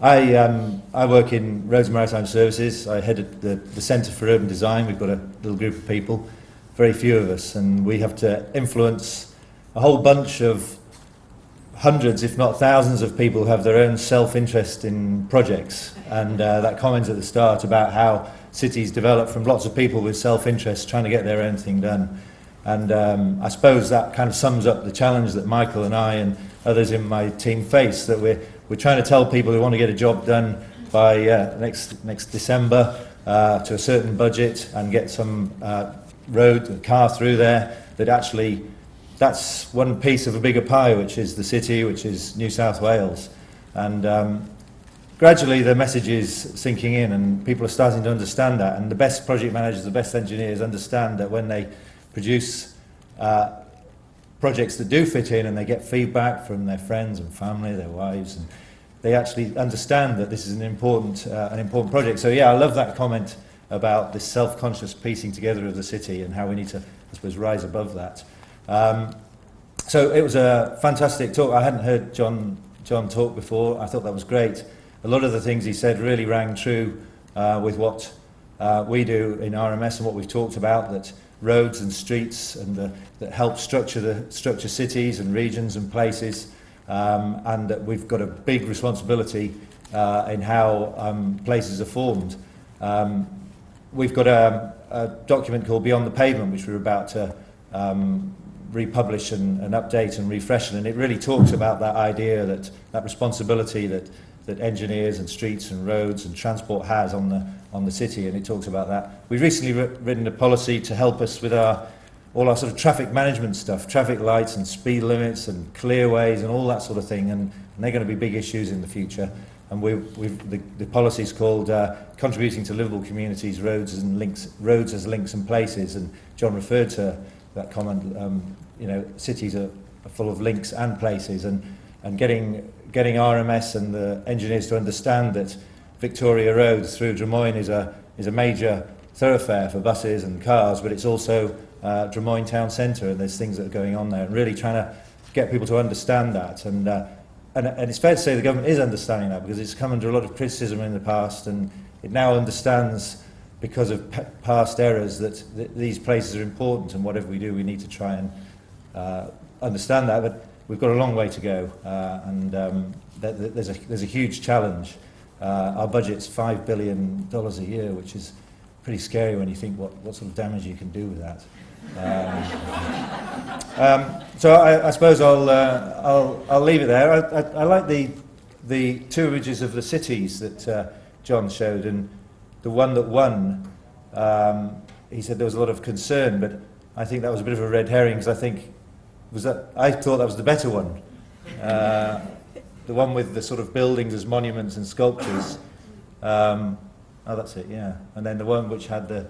I work in Roads and Maritime Services. I head the Centre for Urban Design. We've got a little group of people, very few of us, and we have to influence a whole bunch of hundreds, if not thousands, of people who have their own self-interest in projects. And that comment at the start about how cities develop from lots of people with self-interest trying to get their own thing done. And I suppose that kind of sums up the challenge that Michael and I and others in my team face, that we're trying to tell people who want to get a job done by next December to a certain budget and get some car through there, that actually that's one piece of a bigger pie, which is the city, which is New South Wales. And gradually the message is sinking in and people are starting to understand that. And the best project managers, the best engineers understand that when they produce projects that do fit in and they get feedback from their friends and family, their wives, and they actually understand that this is an important project. So yeah, I love that comment about this self-conscious piecing together of the city and how we need to, I suppose, rise above that. So it was a fantastic talk. I hadn't heard John talk before. I thought that was great. A lot of the things he said really rang true with what we do in RMS and what we've talked about, that roads and streets and that help structure cities and regions and places, and that we've got a big responsibility in how places are formed. We've got a document called Beyond the Pavement, which we're about to republish and update and refresh, and it really talks about that idea, that responsibility that engineers and streets and roads and transport has on the city, and it talks about that. We've recently written a policy to help us with all our sort of traffic management stuff, traffic lights and speed limits and clearways and all that sort of thing, and they're going to be big issues in the future. And the policy is called Contributing to Livable Communities, Roads as Links and Places, and John referred to that comment. Cities are full of links and places, and getting RMS and the engineers to understand that Victoria Road through Drummoyne is a major thoroughfare for buses and cars, but it's also Drummoyne Town Centre, and there's things that are going on there, and really trying to get people to understand that. And it's fair to say the government is understanding that, because it's come under a lot of criticism in the past, and it now understands, because of past errors, that these places are important, and whatever we do, we need to try and understand that. But we've got a long way to go, and there's a huge challenge. Our budget's $5 billion a year, which is pretty scary when you think what sort of damage you can do with that. So I suppose I'll leave it there. I like the two images of the cities that John showed, and the one that won. He said there was a lot of concern, but I think that was a bit of a red herring, because I thought that was the better one. The one with the sort of buildings as monuments and sculptures. That's it, yeah. And then the one which had the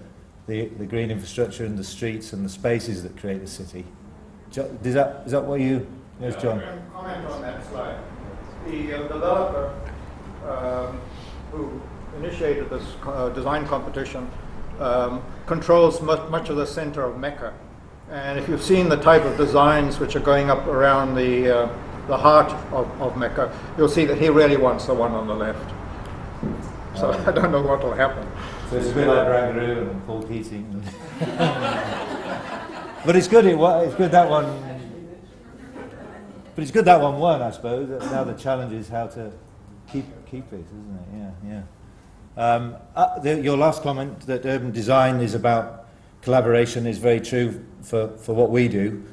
green infrastructure and the streets and the spaces that create the city. Is that what you... Yes, John. I can comment on that slide. The developer who initiated this design competition controls much of the center of Mecca. And if you've seen the type of designs which are going up around the heart of Mecca, you'll see that he really wants the one on the left. So I don't know what will happen. So it's a bit like Rangaroo and Paul Keating. But it's good. It's good that one. But it's good that one won, I suppose. Now the challenge is how to keep it, isn't it? Yeah. Your last comment that urban design is about collaboration is very true for what we do.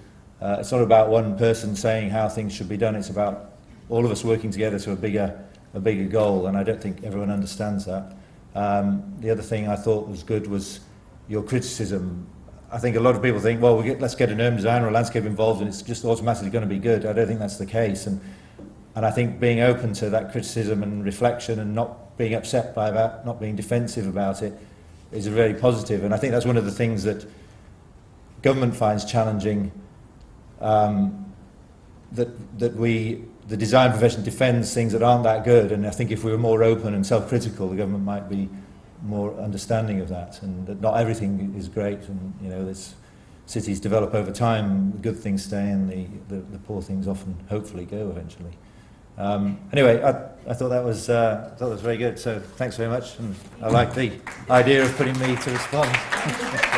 It's not about one person saying how things should be done. It's about all of us working together to a bigger goal, and I don't think everyone understands that. The other thing I thought was good was your criticism. I think a lot of people think, well, let's get an urban designer or a landscape involved and it's just automatically going to be good. I don't think that's the case, and I think being open to that criticism and reflection and not being upset by that, not being defensive about it, is very positive. And I think that's one of the things that government finds challenging, that the design profession defends things that aren't that good, and I think if we were more open and self-critical, the government might be more understanding of that, and that not everything is great, and there's cities develop over time, the good things stay and the poor things often hopefully go eventually. Anyway, I thought that was very good. So thanks very much, and I like the idea of putting me to respond.